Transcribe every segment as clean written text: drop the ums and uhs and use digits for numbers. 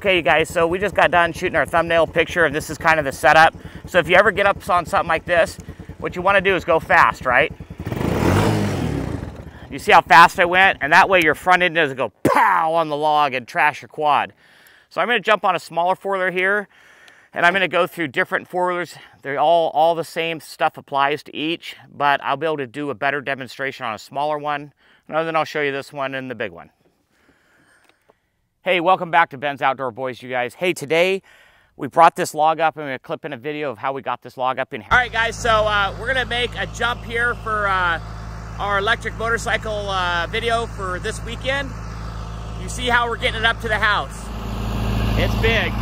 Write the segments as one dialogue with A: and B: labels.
A: Okay, you guys, so we just got done shooting our thumbnail picture, and this is kind of the setup. So if you ever get up on something like this, what you want to do is go fast, right? You see how fast I went? And that way your front end doesn't go pow on the log and trash your quad. So I'm going to jump on a smaller four-wheeler here, and I'm going to go through different four-wheelers. They're all the same stuff applies to each, but I'll be able to do a better demonstration on a smaller one. And then I'll show you this one and the big one. Hey, welcome back to Ben's Outdoor Boys, you guys. Hey, today we brought this log up. I'm going to clip in a video of how we got this log up in here. All right, guys, so we're going to make a jump here for our electric motorcycle video for this weekend. You see how we're getting it up to the house. It's big.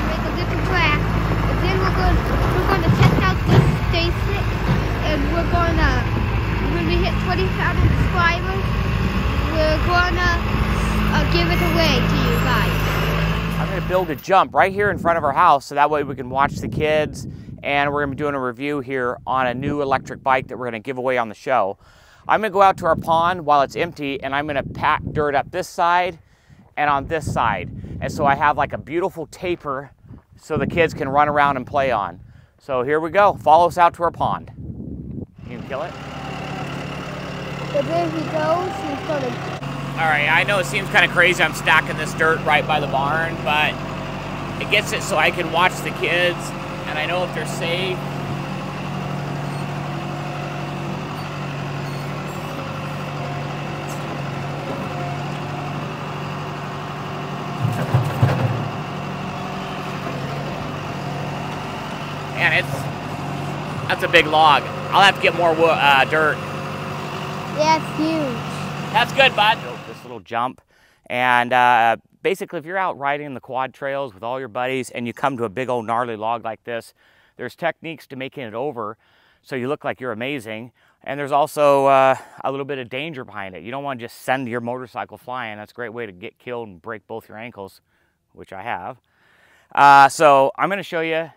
B: Make a different track, and then we're going to test out this station, and when we hit 20,000 subscribers, we're going to give it away to you guys.
A: I'm going to build a jump right here in front of our house, so that way we can watch the kids, and we're going to be doing a review here on a new electric bike that we're going to give away on the show. I'm going to go out to our pond while it's empty, and I'm going to pack dirt up this side and on this side. And so I have like a beautiful taper so the kids can run around and play on. So here we go. Follow us out to our pond. You can kill it?
B: But there he goes. He's going to...
A: All right, I know it seems kind of crazy I'm stacking this dirt right by the barn, but it gets it so I can watch the kids, and I know if they're safe. Man, that's a big log. I'll have to get more dirt.
B: Yeah, it's huge.
A: That's good, bud. This little jump, and basically if you're out riding the quad trails with all your buddies and you come to a big old gnarly log like this, there's techniques to making it over so you look like you're amazing, and there's also a little bit of danger behind it. You don't want to just send your motorcycle flying. That's a great way to get killed and break both your ankles, which I have. So I'm going to show you,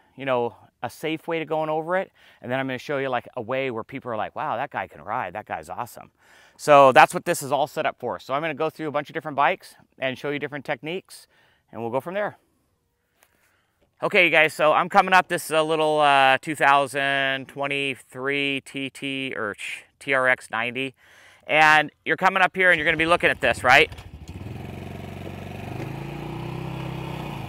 A: a safe way to going over it, and then I'm going to show you like a way where people are like, wow, that guy can ride, that guy's awesome. So that's what this is all set up for. So I'm going to go through a bunch of different bikes and show you different techniques, and we'll go from there. Okay, you guys, so I'm coming up. This is a little 2023 TT or TRX 90, and you're coming up here and you're going to be looking at this, right?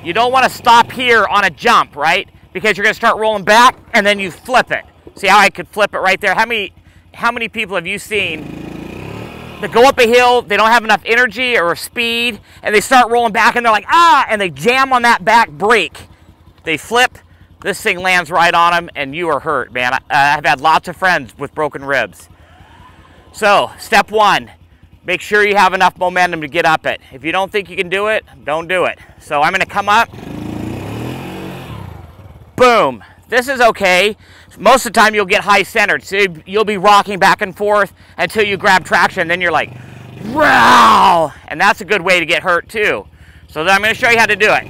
A: You don't want to stop here on a jump, right? Because you're going to start rolling back and then you flip it. See how I could flip it right there? How many people have you seen that go up a hill, they don't have enough energy or speed, and they start rolling back and they're like, ah, and they jam on that back brake. They flip, this thing lands right on them, and you are hurt, man. I've had lots of friends with broken ribs. So, step one, make sure you have enough momentum to get up it. If you don't think you can do it, don't do it. So I'm gonna come up, boom. This is okay. Most of the time you'll get high centered, so you'll be rocking back and forth until you grab traction, then you're like, wow! And that's a good way to get hurt too. So then I'm going to show you how to do it.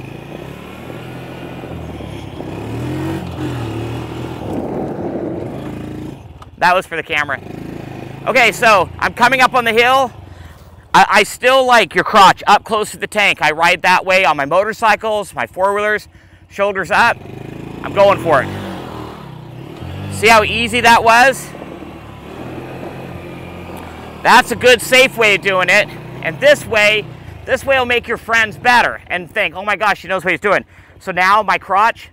A: That was for the camera. Okay, so I'm coming up on the hill. I still like your crotch up close to the tank. I ride that way on my motorcycles, my four-wheelers, shoulders up. I'm going for it. See how easy that was? That's a good, safe way of doing it. And this way will make your friends better and think, oh my gosh, he knows what he's doing. So now my crotch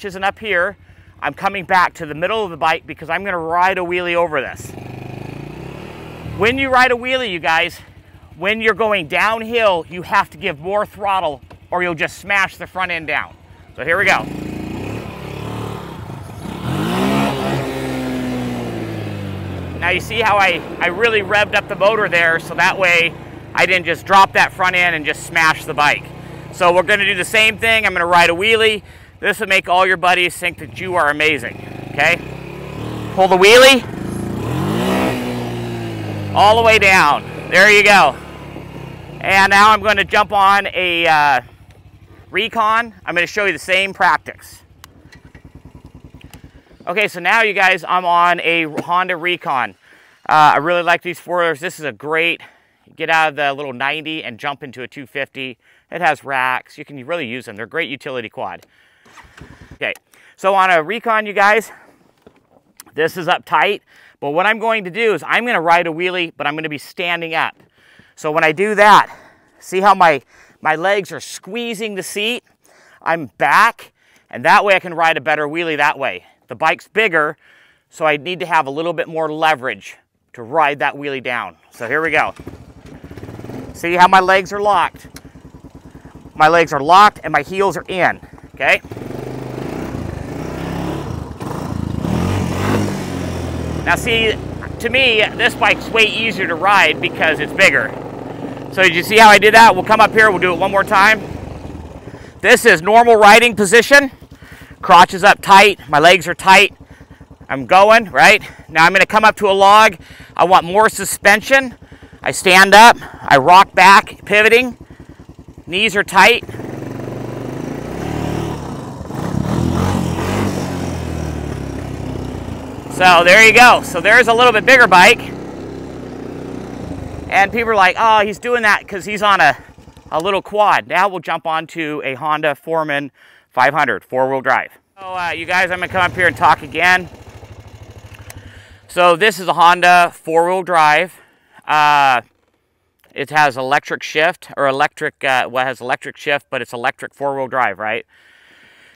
A: isn't up here. I'm coming back to the middle of the bike because I'm going to ride a wheelie over this. When you ride a wheelie, you guys, when you're going downhill, you have to give more throttle or you'll just smash the front end down. So here we go. Now you see how I really revved up the motor there, so that way I didn't just drop that front end and just smash the bike. So we're gonna do the same thing. I'm gonna ride a wheelie. This will make all your buddies think that you are amazing, okay? Pull the wheelie all the way down. There you go. And now I'm gonna jump on a Recon. I'm gonna show you the same practice. Okay, so now you guys, I'm on a Honda Recon. I really like these four-wheelers. This is a great get out of the little 90 and jump into a 250. It has racks. You can really use them. They're a great utility quad. Okay, so on a recon, you guys, this is up tight. But what I'm going to do is I'm going to ride a wheelie, but I'm going to be standing up. So when I do that, see how my legs are squeezing the seat? I'm back, and that way I can ride a better wheelie that way. The bike's bigger, so I need to have a little bit more leverage to ride that wheelie down. So here we go. See how my legs are locked? My legs are locked and my heels are in, okay? Now see, to me, this bike's way easier to ride because it's bigger. So did you see how I did that? We'll come up here, we'll do it one more time. This is normal riding position. Crotch is up tight, my legs are tight. I'm going, right? Now I'm gonna come up to a log. I want more suspension. I stand up, I rock back, pivoting. Knees are tight. So there you go. So there's a little bit bigger bike. And people are like, oh, he's doing that because he's on a little quad. Now we'll jump onto a Honda Foreman 500 four-wheel drive. So you guys, I'm gonna come up here and talk again. So this is a Honda four-wheel drive. It has electric shift, or electric, well, it has electric shift, but it's electric four-wheel drive, right?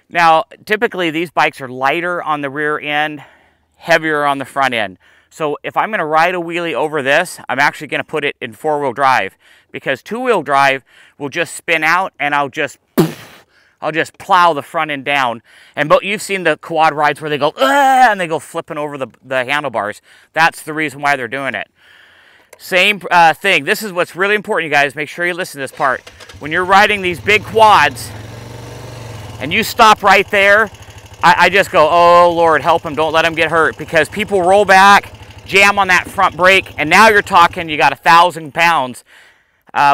A: Now, typically these bikes are lighter on the rear end, heavier on the front end. So if I'm gonna ride a wheelie over this, I'm actually gonna put it in four-wheel drive, because two-wheel drive will just spin out and I'll just plow the front end down. And you've seen the quad rides where they go, and they go flipping over the handlebars. That's the reason why they're doing it. Same thing. This is what's really important, you guys. Make sure you listen to this part. When you're riding these big quads and you stop right there, I just go, oh Lord, help them, don't let them get hurt, because people roll back, jam on that front brake, and now you're talking, you got 1,000 pounds.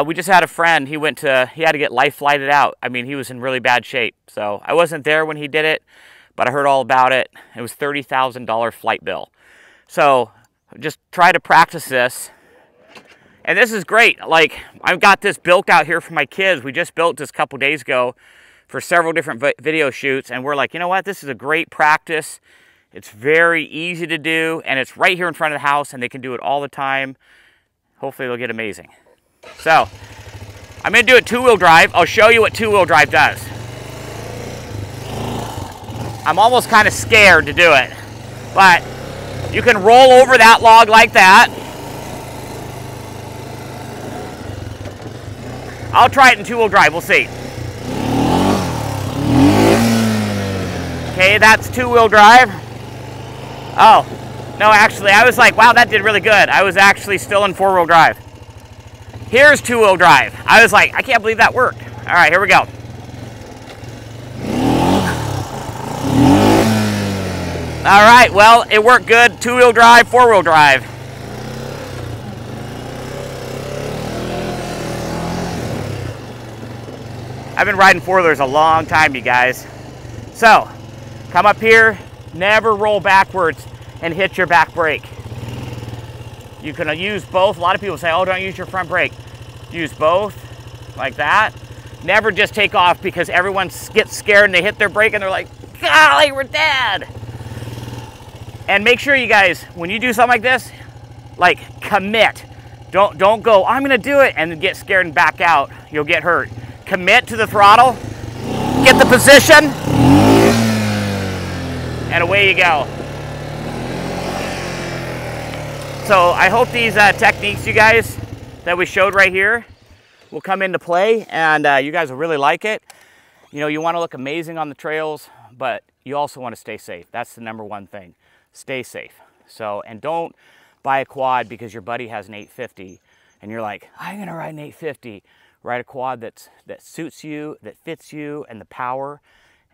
A: We just had a friend, he had to get life flighted out. I mean, he was in really bad shape. So I wasn't there when he did it, but I heard all about it. It was $30,000 flight bill. So just try to practice this. And this is great. Like, I've got this built out here for my kids. We just built this a couple days ago for several different video shoots, and we're like, you know what, this is a great practice. It's very easy to do, and it's right here in front of the house, and they can do it all the time. Hopefully they'll get amazing. So, I'm gonna do it two-wheel drive. I'll show you what two-wheel drive does. I'm almost kind of scared to do it, but you can roll over that log like that. I'll try it in two-wheel drive, we'll see. Okay, that's two-wheel drive. Oh, no, actually, I was like, wow, that did really good. I was actually still in four-wheel drive. Here's two-wheel drive. I was like, I can't believe that worked. All right, here we go. All right, well, it worked good. Two-wheel drive, four-wheel drive. I've been riding four-wheelers a long time, you guys. So, come up here, never roll backwards and hit your back brake. You can use both. A lot of people say, oh, don't use your front brake. Use both, like that. Never just take off, because everyone gets scared and they hit their brake and they're like, golly, we're dead. And make sure, you guys, when you do something like this, like, commit. Don't go, I'm gonna do it, and then get scared and back out. You'll get hurt. Commit to the throttle, get the position, and away you go. So I hope these techniques, you guys, that we showed right here will come into play, and you guys will really like it. You know, you want to look amazing on the trails, but you also want to stay safe. That's the number one thing. Stay safe. So, and don't buy a quad because your buddy has an 850 and you're like, I'm gonna ride an 850. Ride a quad that suits you, that fits you, and the power.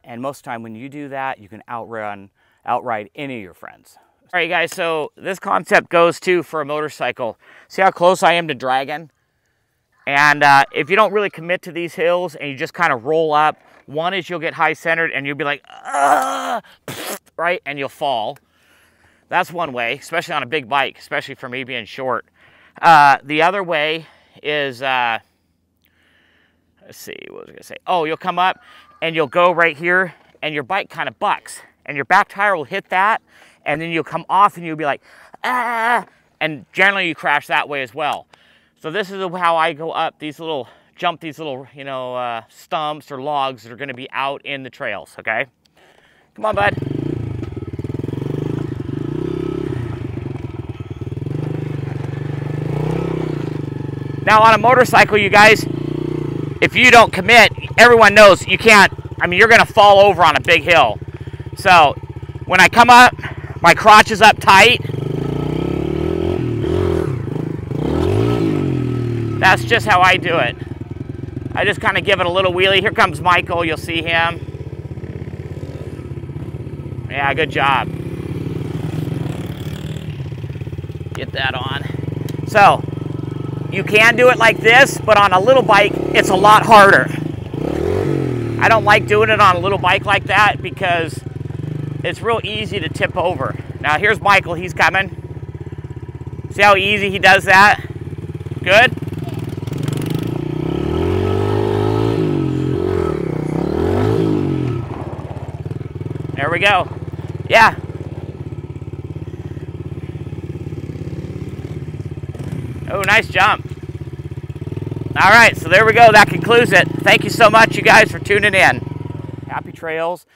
A: And most of the time when you do that, you can outride any of your friends. All right, guys, so this concept goes too for a motorcycle. See how close I am to dragging? And if you don't really commit to these hills and you just kind of roll up, one is you'll get high centered and you'll be like, right? And you'll fall. That's one way, especially on a big bike, especially for me being short. The other way is, let's see, what was I gonna say? Oh, you'll come up and you'll go right here and your bike kind of bucks and your back tire will hit that, and then you'll come off and you'll be like, ah, and generally you crash that way as well. So this is how I go up these little, jump these little, you know, stumps or logs that are gonna be out in the trails, okay? Come on, bud. Now on a motorcycle, you guys, if you don't commit, everyone knows you can't, I mean, you're gonna fall over on a big hill. So when I come up, my crotch is up tight. That's just how I do it. I just kind of give it a little wheelie. Here comes Michael, you'll see him. Yeah, good job. Get that on. So, you can do it like this, but on a little bike, it's a lot harder. I don't like doing it on a little bike like that because it's real easy to tip over. Now here's Michael, he's coming. See how easy he does that? Good? There we go. Yeah. Oh, nice jump. All right, so there we go. That concludes it. Thank you so much, you guys, for tuning in. Happy trails.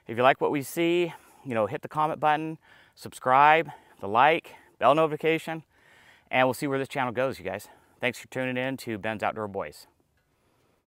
A: If you like what we see, you know, hit the comment button, subscribe, the like, bell notification, and we'll see where this channel goes, you guys. Thanks for tuning in to Ben's Outdoor Boys.